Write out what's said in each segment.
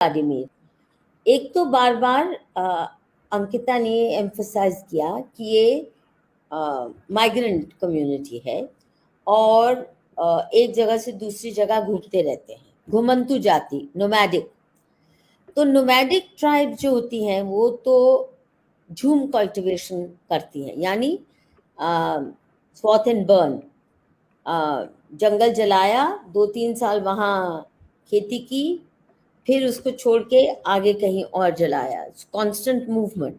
Vladimir, एक तो बार बार अंकिता ने एम्फसाइज किया कि ये माइग्रेंट कम्युनिटी है और एक जगह से दूसरी जगह घूमते रहते हैं, घुमंतु जाति, नोमैडिक। तो नोमैडिक ट्राइब जो होती हैं वो तो झूम कल्टीवेशन करती हैं, यानी स्वॉथ एंड बर्न, जंगल जलाया, 2-3 साल वहाँ खेती की, फिर उसको छोड़ के आगे कहीं और जलाया, कांस्टेंट मूवमेंट।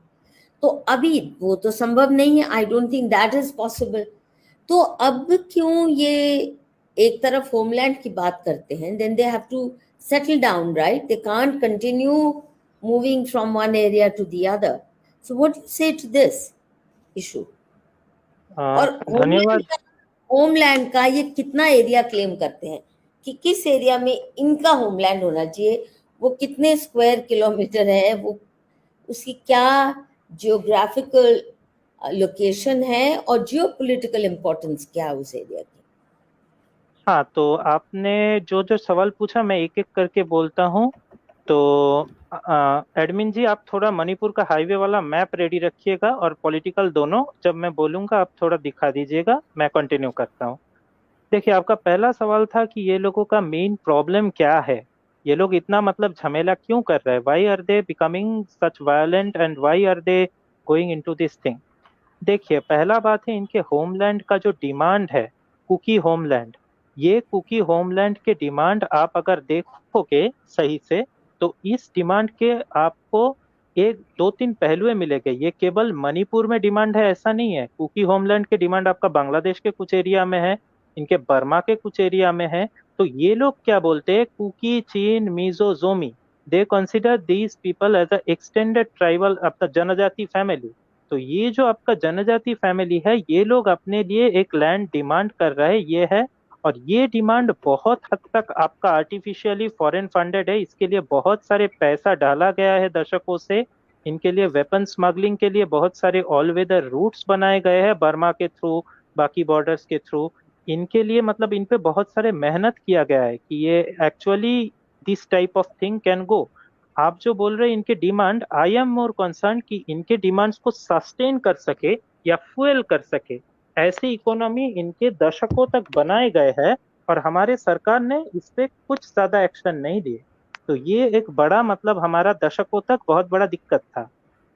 तो अभी वो तो संभव नहीं है, I don't think that is possible. तो अब क्यों ये एक तरफ होमलैंड की बात करते हैं, then they have to settle down, right? They can't continue moving from one area to the other. So what you say to this issue? और धन्यवाद। होमलैंड का ये कितना एरिया क्लेम करते हैं कि किस एरिया में इनका होमलैंड होना चाहिए, वो कितने स्क्वायर किलोमीटर है, वो उसकी क्या जियोग्राफिकल लोकेशन है और जियोपॉलिटिकल इम्पोर्टेंस क्या है उस एरिया की? हाँ, तो आपने जो जो सवाल पूछा मैं एक एक करके बोलता हूँ। तो एडमिन जी, आप थोड़ा मणिपुर का हाईवे वाला मैप रेडी रखिएगा और पॉलिटिकल दोनों, जब मैं बोलूंगा आप थोड़ा दिखा दीजिएगा, मैं कंटिन्यू करता हूँ। देखिए, आपका पहला सवाल था कि ये लोगों का मेन प्रॉब्लम क्या है, ये लोग इतना मतलब झमेला क्यों कर रहे हैं, why are they becoming such violent and why are they going into this thing. देखिए, पहला बात है इनके होमलैंड का जो डिमांड है, कुकी होमलैंड। ये कुकी होमलैंड के डिमांड आप अगर देखोगे सही से, तो इस डिमांड के आपको एक दो तीन पहलुएं मिलेंगे। ये केवल मणिपुर में डिमांड है ऐसा नहीं है। कुकी होमलैंड के डिमांड आपका बांग्लादेश के कुछ एरिया में है, इनके बर्मा के कुछ एरिया में है। तो ये लोग क्या बोलते हैं, Kuki, Chin, Mizo, Zomi, they consider these people as a extended tribal आपका जनजाति फैमिली। तो ये जो आपका जनजाति फैमिली है, ये लोग अपने लिए एक लैंड डिमांड कर रहे हैं, ये है। और ये डिमांड बहुत हद तक आपका आर्टिफिशियली फॉरेन फंडेड है, इसके लिए बहुत सारे पैसा डाला गया है दशकों से। इनके लिए वेपन स्मगलिंग के लिए बहुत सारे ऑल वेदर रूट्स बनाए गए हैं, बर्मा के थ्रू, बाकी बॉर्डर्स के थ्रू। इनके लिए मतलब इन पे बहुत सारे मेहनत किया गया है कि ये actually this type of thing can go. आप जो बोल रहे हैं इनके demand, I am more concern कि इनके डिमांड्स को सस्टेन कर सके या फुएल कर सके, ऐसी इकोनॉमी इनके दशकों तक बनाए गए हैं। और हमारे सरकार ने इस पे कुछ ज्यादा एक्शन नहीं लिए। तो ये एक बड़ा मतलब हमारा दशकों तक बहुत बड़ा दिक्कत था।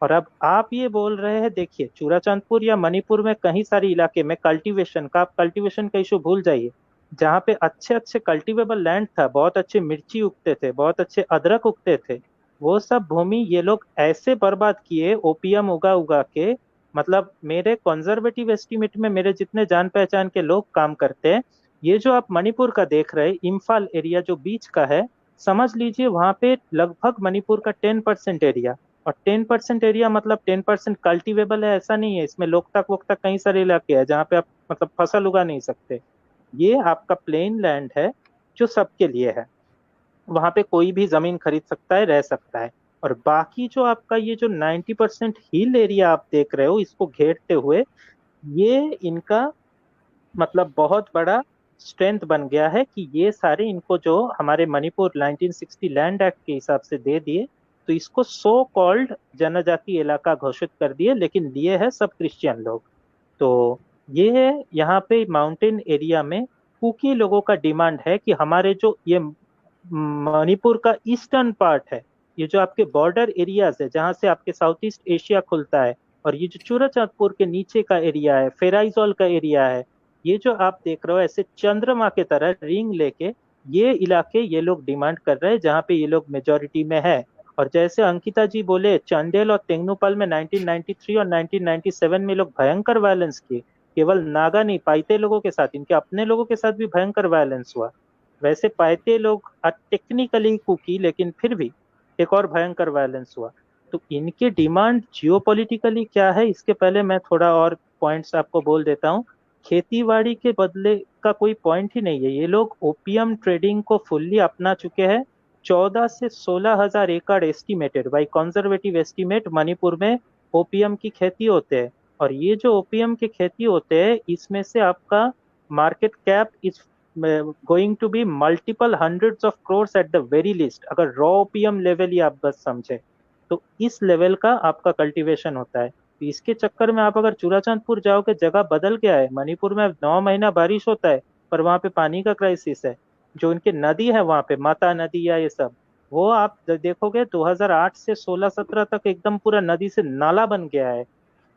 और अब आप ये बोल रहे हैं, देखिए चूड़ाचांदपुर या मणिपुर में कहीं सारे इलाके में कल्टीवेशन का, आप कल्टीवेशन का इशू भूल जाइए। जहाँ पे अच्छे अच्छे कल्टीवेबल लैंड था, बहुत अच्छे मिर्ची उगते थे, बहुत अच्छे अदरक उगते थे, वो सब भूमि ये लोग ऐसे बर्बाद किए ओपियम उगा उगा के। मतलब मेरे कंजर्वेटिव एस्टीमेट में मेरे जितने जान पहचान के लोग काम करते हैं, ये जो आप मणिपुर का देख रहे हैं, इम्फाल एरिया जो बीच का है, समझ लीजिए वहां पे लगभग मणिपुर का 10% एरिया। और 10% एरिया मतलब 10% कल्टीवेबल है ऐसा नहीं है, इसमें लोकतक वोकतक कई सारे इलाके हैं जहाँ पे आप मतलब फसल उगा नहीं सकते। ये आपका प्लेन लैंड है जो सबके लिए है, वहां पे कोई भी जमीन खरीद सकता है, रह सकता है। और बाकी जो आपका ये जो 90% हिल एरिया आप देख रहे हो इसको घेरते हुए, ये इनका मतलब बहुत बड़ा स्ट्रेंथ बन गया है कि ये सारे इनको जो हमारे मणिपुर 1960 लैंड एक्ट के हिसाब से दे दिए, तो इसको सो कॉल्ड जनजाति इलाका घोषित कर दिए, लेकिन लिए है सब क्रिश्चियन लोग। तो ये है, यहाँ पे माउंटेन एरिया में कुकी लोगों का डिमांड है कि हमारे जो ये मणिपुर का ईस्टर्न पार्ट है, ये जो आपके बॉर्डर एरियाज है जहाँ से आपके साउथ ईस्ट एशिया खुलता है, और ये जो चूड़ाचांदपुर के नीचे का एरिया है, फेराइजोल का एरिया है, ये जो आप देख रहे हो ऐसे चंद्रमा के तरह रिंग लेके, ये इलाके ये लोग डिमांड कर रहे हैं जहाँ पे ये लोग मेजोरिटी में है। और जैसे अंकिता जी बोले, चंदेल और तेंगनुपल में 1993 और 1997 में लोग भयंकर वायलेंस किए। केवल नागा नहीं, पाइते लोगों के साथ, इनके अपने लोगों के साथ भी भयंकर वायलेंस हुआ। वैसे पाइते लोग टेक्निकली कुकी, लेकिन फिर भी एक और भयंकर वायलेंस हुआ। तो इनके डिमांड जियोपॉलिटिकली क्या है, इसके पहले मैं थोड़ा और पॉइंट्स आपको बोल देता हूँ। खेतीबाड़ी के बदले का कोई पॉइंट ही नहीं है, ये लोग ओपियम ट्रेडिंग को फुल्ली अपना चुके हैं। 14 से 16 हजार एकड़ estimated by conservative estimate Manipur में ओपियम की खेती होते हैं। और ये जो ओपियम की खेती होते हैं, इसमें से आपका market cap is going to be multiple hundreds of crores at the very least, अगर रॉ ओपियम लेवल ही आप बस समझे तो इस लेवल का आपका कल्टीवेशन होता है। तो इसके चक्कर में आप अगर चूड़ाचांदपुर जाओगे, जगह बदल गया है। मणिपुर में 9 महीना बारिश होता है पर वहां पे पानी का क्राइसिस है। जो इनके नदी है वहां पे, माता नदी या ये सब, वो आप देखोगे 2008 से 16-17 तक एकदम पूरा नदी से नाला बन गया है।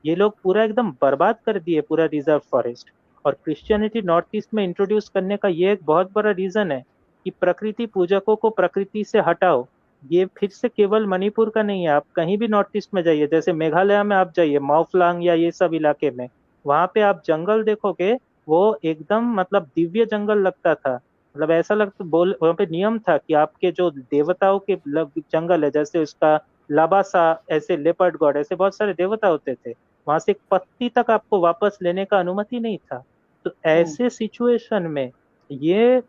ये लोग पूरा एकदम बर्बाद कर दिए पूरा रिजर्व फॉरेस्ट। और क्रिश्चियनिटी नॉर्थ ईस्ट में इंट्रोड्यूस करने का ये एक बहुत बड़ा रीजन है कि प्रकृति पूजकों को प्रकृति से हटाओ। ये फिर से केवल मणिपुर का नहीं है, आप कहीं भी नॉर्थ ईस्ट में जाइए, जैसे मेघालय में आप जाइए, माउफलांग या ये सब इलाके में, वहां पे आप जंगल देखोगे, वो एकदम मतलब दिव्य जंगल लगता था। मतलब ऐसा लगता, बोल वहां पे नियम था कि आपके जो देवताओं के जंगल है, जैसे उसका लाबासा, ऐसे लेपर्ड गॉड, ऐसे बहुत सारे देवता होते थे, वहां से एक पत्ती तक आपको वापस लेने का अनुमति नहीं था। तो हम्म। ऐसे सिचुएशन में ये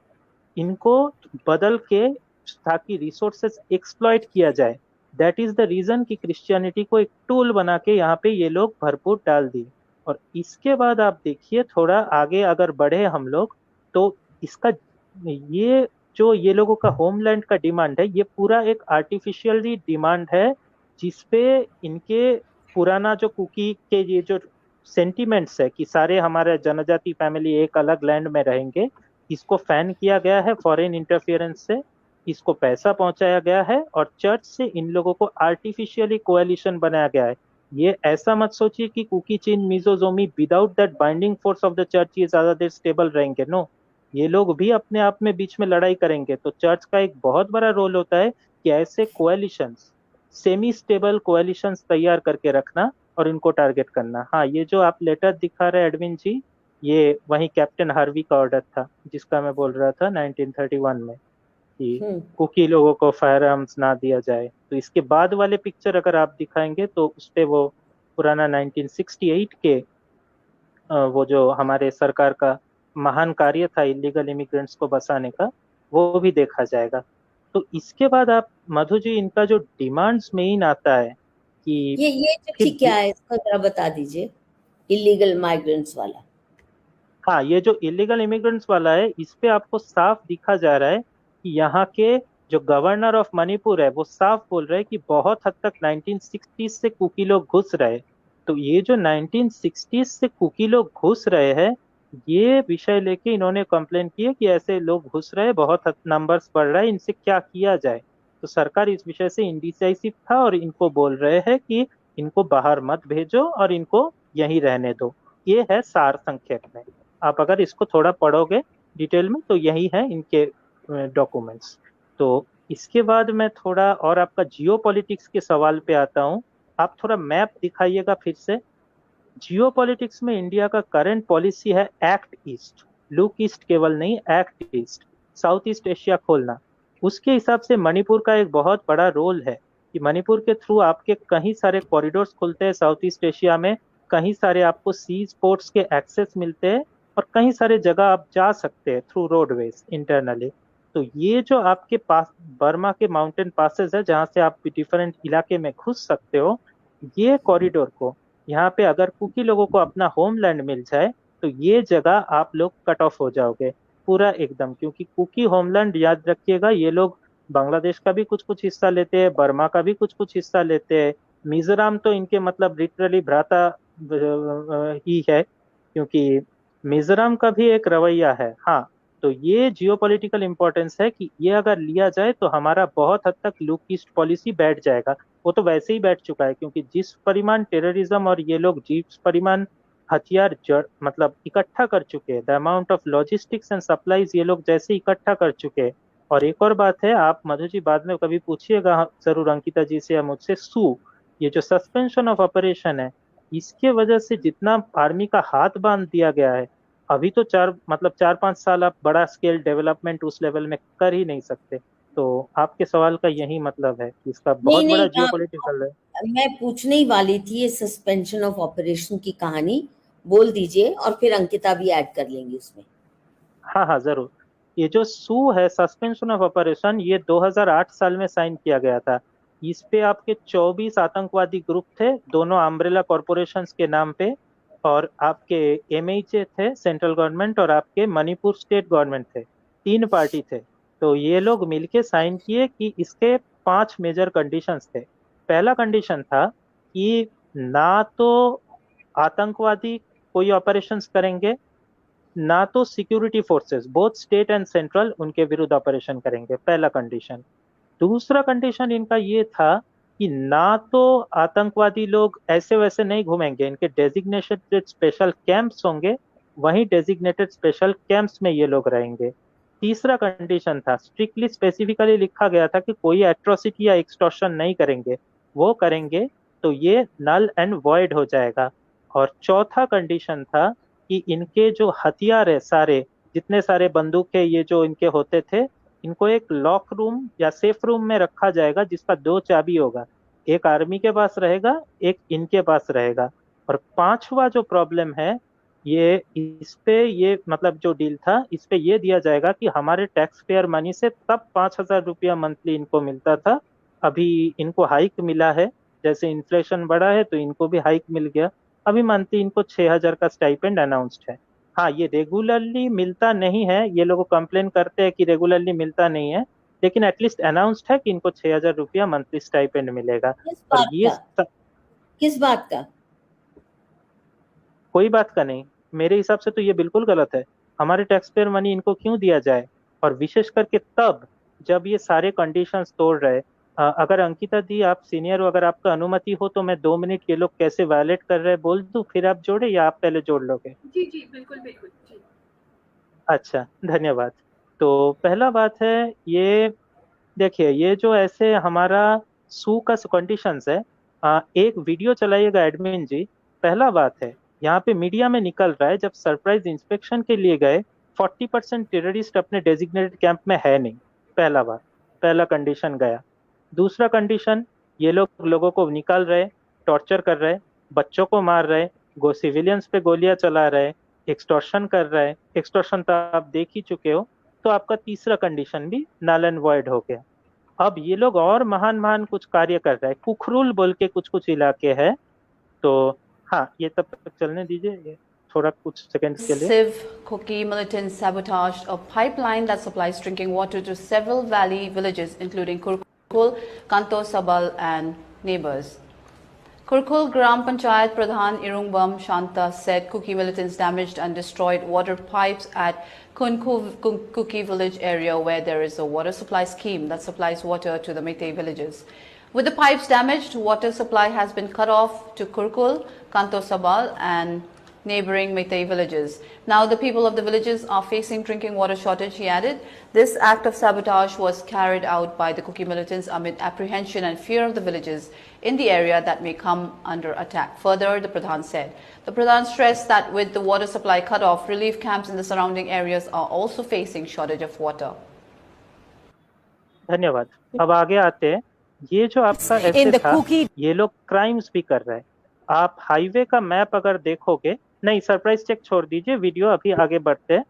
इनको बदल के, ताकि रिसोर्सेस एक्सप्लॉइट किया जाए, दैट इज द रीजन कि क्रिश्चियनिटी को एक टूल बना के यहाँ पे ये लोग भरपूर डाल दिए। और इसके बाद आप देखिए थोड़ा आगे अगर बढ़े हम लोग, तो इसका ये जो ये लोगों का होमलैंड का डिमांड है, ये पूरा एक आर्टिफिशियली डिमांड है, जिसपे इनके पुराना जो कुकी के ये जो सेंटिमेंट्स है कि सारे हमारे जनजाति फैमिली एक अलग लैंड में रहेंगे, इसको फैन किया गया है फॉरेन इंटरफियरेंस से। इसको पैसा पहुंचाया गया है और चर्च से इन लोगों को आर्टिफिशियली कोएलिशन बनाया गया है। ये ऐसा मत सोचिए कि Kuki Chin Mizozomi without that binding force of the church ये ज्यादा देर स्टेबल रहेंगे। नो, ये लोग भी अपने आप में बीच में लड़ाई करेंगे। तो चर्च का एक बहुत बड़ा रोल होता है कि ऐसे कोएलिशंस, सेमी स्टेबल कोएलिशंस तैयार करके रखना और इनको टारगेट करना। हाँ, ये जो आप लेटर दिखा रहे हैं एडविन जी, ये वही कैप्टन हार्वी का ऑर्डर था जिसका मैं बोल रहा था 1931 में, कि हम्म। कुकी लोगों को फायर आर्म्स ना दिया जाए। तो इसके बाद वाले पिक्चर अगर आप दिखाएंगे तो उसपे वो पुराना 1968 के वो जो हमारे सरकार का महान कार्य था इलीगल इमिग्रेंट्स को बसाने का, वो भी देखा जाएगा। तो इसके बाद आप मधु जी, इनका जो डिमांड्स मेन आता है कि ये चिट्ठी फिर क्या है, इसका जरा बता दीजिए, इलीगल माइग्रेंट्स वाला। हाँ, ये जो इलीगल इमिग्रेंट्स वाला है, इस पे आपको साफ दिखा जा रहा है कि यहाँ के जो गवर्नर ऑफ मणिपुर है वो साफ बोल रहे हैं कि बहुत हद तक 1960s से कुकी लोग घुस रहे। तो ये जो 1960s से कुकी लोग घुस रहे हैं, ये विषय लेके इन्होंने कंप्लेन की है कि ऐसे लोग घुस रहे हैं, बहुत नंबर्स बढ़ रहा है, इनसे क्या किया जाए। तो सरकार इस विषय से इंडिसाइसिव था और इनको बोल रहे हैं कि इनको बाहर मत भेजो और इनको यहीं रहने दो। ये है सार संक्षेप में। आप अगर इसको थोड़ा पढ़ोगे डिटेल में तो यही है इनके डॉक्यूमेंट्स। तो इसके बाद मैं थोड़ा और आपका जियो पॉलिटिक्स के सवाल पे आता हूँ। आप थोड़ा मैप दिखाइएगा फिर से। जियो पॉलिटिक्स में इंडिया का करंट पॉलिसी है एक्ट ईस्ट, लुक ईस्ट केवल नहीं, act east, south east Asia खोलना। उसके हिसाब से मणिपुर का एक बहुत बड़ा रोल है कि मणिपुर के थ्रू आपके कहीं सारे कॉरिडोर्स खुलते हैं साउथ ईस्ट एशिया में, कहीं सारे आपको सीज पोर्ट्स के एक्सेस मिलते हैं, और कहीं सारे जगह आप जा सकते हैं थ्रू रोडवेज इंटरनली। तो ये जो आपके पास बर्मा के माउंटेन पासेस है जहाँ से आप डिफरेंट इलाके में घुस सकते हो, ये कॉरिडोर को, यहाँ पे अगर कुकी लोगों को अपना होमलैंड मिल जाए तो ये जगह आप लोग कट ऑफ हो जाओगे पूरा एकदम। क्योंकि कुकी होमलैंड, याद रखिएगा, ये लोग बांग्लादेश का भी कुछ कुछ हिस्सा लेते हैं, बर्मा का भी कुछ कुछ हिस्सा लेते हैं। मिजोरम तो इनके मतलब लिटरली भ्राता ही है, क्योंकि मिजोरम का भी एक रवैया है। हाँ, तो ये जियोपॉलिटिकल इंपॉर्टेंस है कि ये अगर लिया जाए तो हमारा बहुत हद तक लुक ईस्ट पॉलिसी बैठ जाएगा। वो तो वैसे ही बैठ चुका है, क्योंकि जिस परिमाण टेररिज्म और ये लोग जिस परिमाण हथियार मतलब इकट्ठा कर चुके हैं, the amount of logistics and supplies ये लोग जैसे इकट्ठा कर चुके हैं। और एक और बात है, आप मधु जी बाद में कभी पूछिएगा जरूर अंकिता जी से या मुझसे, सू, ये जो सस्पेंशन ऑफ ऑपरेशन है, इसके वजह से जितना आर्मी का हाथ बांध दिया गया है, अभी तो 4-5 साल आप बड़ा स्केल डेवलपमेंट उस लेवल में कर ही नहीं सकते। तो आपके सवाल का यही मतलब है कि इसका बहुत नहीं बड़ा नहीं, जियोपॉलिटिकल है। मैं पूछने ही वाली थी, ये सस्पेंशन ऑफ ऑपरेशन की कहानी बोल दीजिए और फिर अंकिता भी ऐड कर लेंगी उसमें। हाँ हाँ जरूर। ये जो सू है, सस्पेंशन ऑफ ऑपरेशन, ये 2008 साल में साइन किया गया था। इस पे आपके 24 आतंकवादी ग्रुप थे, दोनों अम्ब्रेला कॉरपोरेशंस के नाम पे। और आपके एमएचए थे सेंट्रल गवर्नमेंट, और आपके मणिपुर स्टेट गवर्नमेंट थे। तीन पार्टी थे। तो ये लोग मिलके साइन किए कि इसके 5 मेजर कंडीशंस थे। पहला कंडीशन था कि ना तो आतंकवादी कोई ऑपरेशंस करेंगे, ना तो security forces both state and central उनके विरुद्ध ऑपरेशन करेंगे, पहला कंडीशन। दूसरा कंडीशन इनका ये था कि ना तो आतंकवादी लोग ऐसे वैसे नहीं घूमेंगे, इनके डेजिग्नेटेड स्पेशल कैंप्स होंगे, वहीं डेजिग्नेटेड स्पेशल कैंप्स में ये लोग रहेंगे। तीसरा कंडीशन था, स्ट्रिक्टली स्पेसिफिकली लिखा गया था कि कोई एट्रोसिटी या एक्सटॉर्शन नहीं करेंगे, वो करेंगे तो ये नल एंड वॉइड हो जाएगा। और चौथा कंडीशन था कि इनके जो हथियार है सारे, जितने सारे बंदूक है ये जो इनके होते थे, इनको एक लॉक रूम या सेफ रूम में रखा जाएगा जिसका 2 चाबी होगा, एक आर्मी के पास रहेगा, एक इनके पास रहेगा। और पांचवा जो प्रॉब्लम है, ये इस पे ये मतलब जो डील था इस पे ये दिया जाएगा कि हमारे टैक्स पेयर मनी से तब 5,000 रुपया मंथली इनको मिलता था, अभी इनको हाइक मिला है, जैसे इन्फ्लेशन बढ़ा है तो इनको भी हाइक मिल गया, अभी मंथली इनको 6,000 का स्टाइपेंड अनाउंस्ड है। हाँ, ये रेगुलरली मिलता नहीं है, ये लोग कंप्लेन करते हैं कि रेगुलरली मिलता नहीं है, लेकिन एटलीस्ट अनाउंस्ड है कि इनको 6,000 रुपया मंथली स्टाइपेंड मिलेगा। किस और बात ये का? किस बात का? कोई बात का नहीं, मेरे हिसाब से तो ये बिल्कुल गलत है। हमारे टैक्स पेयर मनी इनको क्यों दिया जाए, और विशेष करके तब जब ये सारे कंडीशंस तोड़ रहे। अगर अंकिता दी आप सीनियर हो, अगर आपका अनुमति हो तो मैं 2 मिनट ये लोग कैसे वायलेट कर रहे हैं बोल दूं, फिर आप जोड़े या आप पहले जोड़ लोगे? जी जी बिल्कुल बिल्कुल जी। अच्छा, धन्यवाद। तो पहला बात है, ये देखिए ये जो ऐसे हमारा सू का कंडीशंस है, एक वीडियो चलाइएगा एडमिन जी। पहला बात है, यहाँ पे मीडिया में निकल रहा है जब सरप्राइज इंस्पेक्शन के लिए गए 40% टेररिस्ट अपने डेजिग्नेटेड कैंप में है नहीं। पहला बात, पहला कंडीशन गया। दूसरा कंडीशन, ये लोग लोगों को निकाल रहे, टॉर्चर कर रहे, बच्चों को मार रहे, सिविलियंस पे गोलियां चला रहे, एक्सटॉर्शन कर रहे। एक्सटॉर्शन तो आप देख ही चुके हो। तो आपका तीसरा कंडीशन भी नल एंड वॉइड हो गया। अब ये लोग और महान महान कुछ कार्य कर रहे हैं, कुखरुल बोल के कुछ कुछ इलाके हैं। तो हाँ, ये तब तक चलने दीजिए, ये थोड़ा कुछ सेकंड्स के लिए। Civ Kuki militants sabotaged a pipeline that supplies drinking water to several valley villages, including Kurkul, Kanto Sabal, and neighbors. Kurkul Gram Panchayat Pradhan Irungbam Shanta said Kuki militants damaged and destroyed water pipes at Kuki village area, where there is a water supply scheme that supplies water to the Meitei villages. With the pipes damaged, water supply has been cut off to Kurkul, Kanto Sabal, and neighboring Meitei villages. Now the people of the villages are facing drinking water shortage, he added. This act of sabotage was carried out by the Kuki militants amid apprehension and fear of the villages in the area that may come under attack. Further, the Pradhan said. The Pradhan stressed that with the water supply cut off, relief camps in the surrounding areas are also facing shortage of water. धन्यवाद। अब आगे आते हैं। ये जो आपका ऐसे था, ये लोग क्राइम्स भी कर रहे हैं। आप हाईवे का मैप अगर देखोगे, नहीं सरप्राइज चेक छोड़ दीजिए, वीडियो अभी आगे बढ़ते हैं।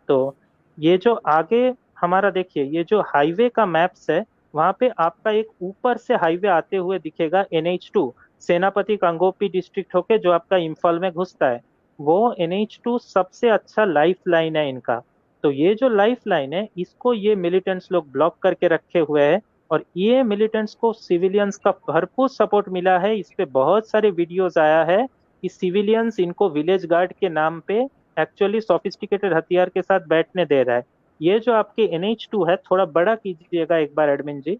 तो ये जो आगे हमारा देखिए, ये जो हाईवे का मैप्स है, वहां पे आपका एक ऊपर से हाईवे आते हुए दिखेगा NH2, सेनापति कांगोपी डिस्ट्रिक्ट होके जो आपका इम्फाल में घुसता है। वो NH2 सबसे अच्छा लाइफ लाइन है इनका। तो ये जो लाइफ लाइन है, इसको ये मिलिटेंट्स लोग ब्लॉक करके रखे हुए हैं, और ये मिलिटेंट्स को सिविलियंस का भरपूर सपोर्ट मिला है। इस पे बहुत सारे वीडियोस आया है कि सिविलियंस इनको विलेज गार्ड के नाम पे एक्चुअली सोफिस्टिकेटेड हथियार के साथ बैठने दे रहा है। ये जो आपके NH2 है, थोड़ा बड़ा कीजिएगा एक बार एडमिन जी।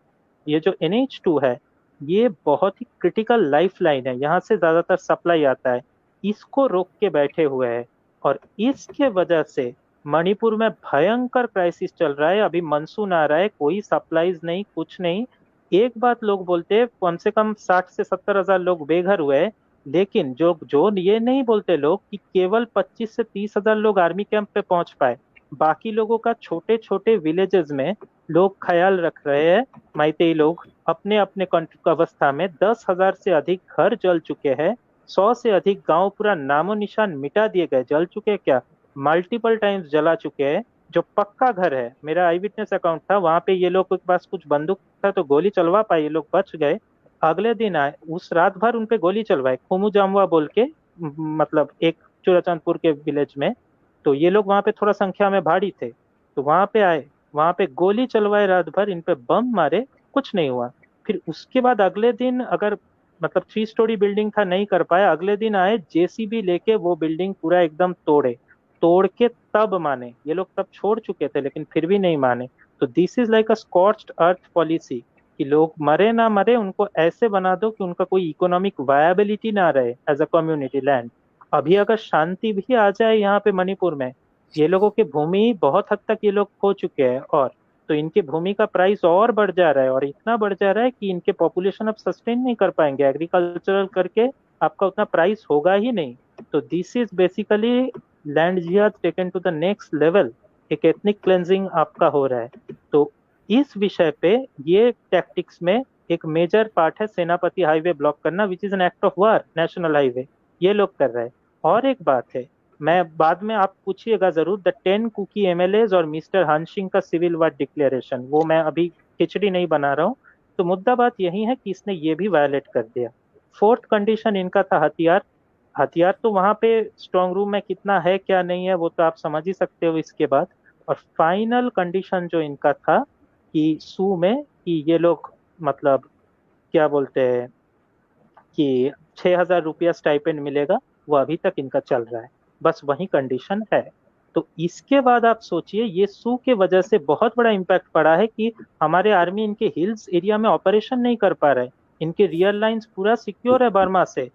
ये जो NH2 है, ये बहुत ही क्रिटिकल लाइफ लाइन है, यहाँ से ज्यादातर सप्लाई आता है, इसको रोक के बैठे हुए हैं। और इसके वजह से मणिपुर में भयंकर क्राइसिस चल रहा है। अभी मानसून आ रहा है, कोई सप्लाईज नहीं, कुछ नहीं। एक बात लोग बोलते हैं, कम से कम 60 से 70 हजार लोग बेघर हुए हैं, लेकिन जो जो ये नहीं बोलते लोग कि केवल 25 से 30 हजार लोग आर्मी कैंप पे पहुंच पाए। बाकी लोगों का छोटे छोटे विलेजेस में लोग ख्याल रख रहे हैं। मैतेई लोग अपने अपने अवस्था में 10,000 से अधिक घर जल चुके हैं, 100 से अधिक गांव पूरा नामो निशान मिटा दिए गए। जल चुके क्या, मल्टीपल टाइम्स जला चुके हैं। जो पक्का घर है, मेरा आई विटनेस अकाउंट था, वहां पे ये लोग के पास कुछ बंदूक था तो गोली चलवा पाए, ये लोग बच गए। अगले दिन आए, उस रात भर उनपे गोली चलवाए, खुमू जामुआ बोल के मतलब एक चूड़ाचांदपुर के विलेज में। तो ये लोग वहां पे थोड़ा संख्या में भारी थे, तो वहां पे आए, वहां पे गोली चलवाए रात भर, इन पे बम मारे, कुछ नहीं हुआ। फिर उसके बाद अगले दिन, अगर मतलब 3 स्टोरी बिल्डिंग था, नहीं कर पाया, अगले दिन आए जेसीबी लेके वो बिल्डिंग पूरा एकदम तोड़े, तोड़ के तब माने। ये लोग तब छोड़ चुके थे लेकिन फिर भी नहीं माने। तो this is like a स्कॉच्ड earth policy, कि लोग मरे ना मरे, उनको ऐसे बना दो कि उनका कोई इकोनॉमिक वायबिलिटी ना रहे एज अ कम्युनिटी लैंड। अभी अगर शांति भी आ जाए यहाँ पे मणिपुर में, ये लोगों की भूमि बहुत हद तक ये लोग खो चुके हैं, और तो इनकी भूमि का प्राइस और बढ़ जा रहा है, और इतना बढ़ जा रहा है कि इनके पॉपुलेशन अब सस्टेन नहीं कर पाएंगे एग्रीकल्चरल करके, आपका उतना प्राइस होगा ही नहीं। तो this is basically land jihad taken to the next level, एक एथनिक क्लेंजिंग आपका हो रहा है। तो इस विषय पे ये टैक्टिक्स में एक मेजर पार्ट है सेनापति हाईवे ब्लॉक करना, which is an act of war, national highway ये लोग कर रहे हैं। और एक बात है, मैं बाद में, आप पूछिएगा जरूर, द 10 कुकी एमएलएज और मिस्टर हंसिंग का सिविल वार डिक्लेरेशन, वो मैं अभी खिचड़ी नहीं बना रहा हूँ। तो मुद्दा बात यही है कि इसने ये भी वायलेट कर दिया। फोर्थ कंडीशन इनका था हथियार। हथियार तो वहां पे स्ट्रांग रूम में कितना है क्या नहीं है वो तो आप समझ ही सकते हो इसके बाद। और फाइनल कंडीशन जो इनका था कि सू में, कि ये लोग मतलब क्या बोलते हैं कि 6,000 रुपया स्टाइपेंड मिलेगा, वो अभी तक इनका चल रहा है, बस वही कंडीशन है। तो इसके बाद आप सोचिए, ये सू के वजह से बहुत बड़ा इम्पैक्ट पड़ा है कि हमारे आर्मी इनके हिल्स एरिया में ऑपरेशन नहीं कर पा रहे। इनके रियल लाइंस पूरा सिक्योर है बर्मा से।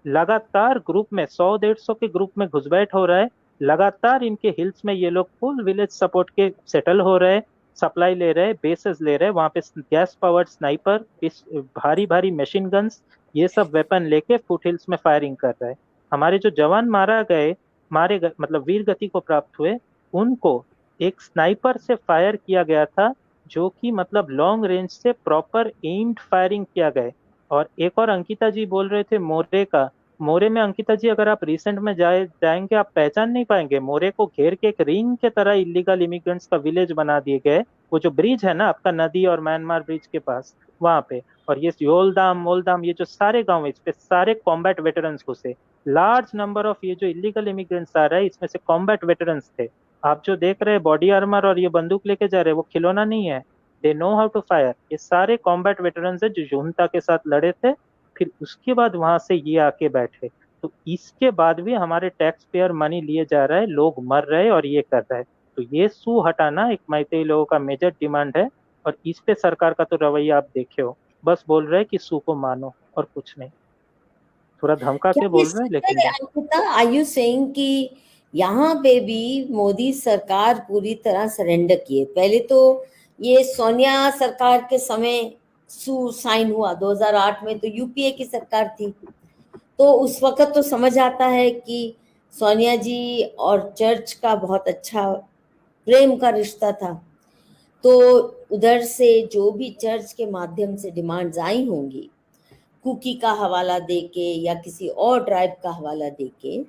लगातार ग्रुप में 100-150 के ग्रुप में घुसपैठ हो रहा है। लगातार इनके हिल्स में ये लोग फुल विलेज सपोर्ट के सेटल हो रहे हैं, सप्लाई ले रहे हैं, बेसेस ले रहे हैं, वहां पे गैस पावर्ड स्नाइपर, भारी भारी मशीन गन्स, ये सब वेपन लेके फुट हिल्स में फायरिंग कर रहे हैं। हमारे जो जवान मारे गए मतलब वीर गति को प्राप्त हुए, उनको एक स्नाइपर से फायर किया गया था, जो कि मतलब लॉन्ग रेंज से प्रॉपर एम्ड फायरिंग किया गया। और एक और अंकिता जी बोल रहे थे मोरे का। मोरे में अंकिता जी, अगर आप रिसेंट में जाएंगे, आप पहचान नहीं पाएंगे। मोरे को घेर के एक रिंग के तरह इलीगल इमिग्रेंट्स का विलेज बना दिए गए। वो जो ब्रिज है ना आपका, नदी और म्यांमार ब्रिज के पास, वहां पे। और ये योलदाम मोलदाम, ये जो सारे गांव है, इस पे सारे कॉम्बैट वेटरन्स घुसे। लार्ज नंबर ऑफ ये जो इलीगल इमिग्रेंट्स आ रहे हैं, इसमें से कॉम्बैट वेटरन्स थे। आप जो देख रहे हैं बॉडी आर्मर और ये बंदूक लेके जा रहे हैं, वो खिलौना नहीं है, they know how to fire. ये सारे कॉम्बैट वेटरन्स है जो जुंटा के साथ लड़े थे। फिर उसके बाद वहां से ये आके बैठे। तो इसके बाद भी हमारे टैक्स पेयर मनी लिए जा रहा है, लोग मर रहे हैं और ये कर रहा है। तो ये सू हटाना एक मैतेई लोगों का मेजर डिमांड है। और इस पे सरकार का तो रवैया आप देखे हो, बस बोल रहे हैं कि सू को मानो और कुछ नहीं। थोड़ा धमका क्या के ये बोल रहे हैं सच लेकिन है अंकिता? आर यू सेइंग कि यहाँ पे भी मोदी सरकार पूरी तरह सरेंडर किए? पहले तो ये सोनिया सरकार के समय सू साइन हुआ 2008 में, तो यूपीए की सरकार थी। तो उस वक्त तो समझ आता है कि सोनिया जी और चर्च का बहुत अच्छा प्रेम का रिश्ता था। तो उधर से जो भी चर्च के माध्यम से डिमांड्स आई होंगी, कुकी का हवाला देके या किसी और ट्राइब का हवाला देके,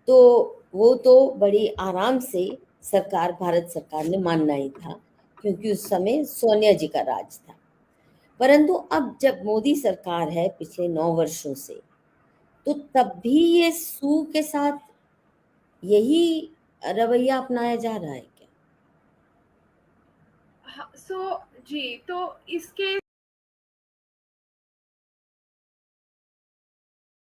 तो वो तो बड़ी आराम से सरकार, भारत सरकार ने मानना ही था, क्योंकि उस समय सोनिया जी का राज था। परंतु अब जब मोदी सरकार है पिछले 9 वर्षों से, तो तब भी ये सू के साथ यही रवैया अपनाया जा रहा है क्या? हाँ, जी, तो इसके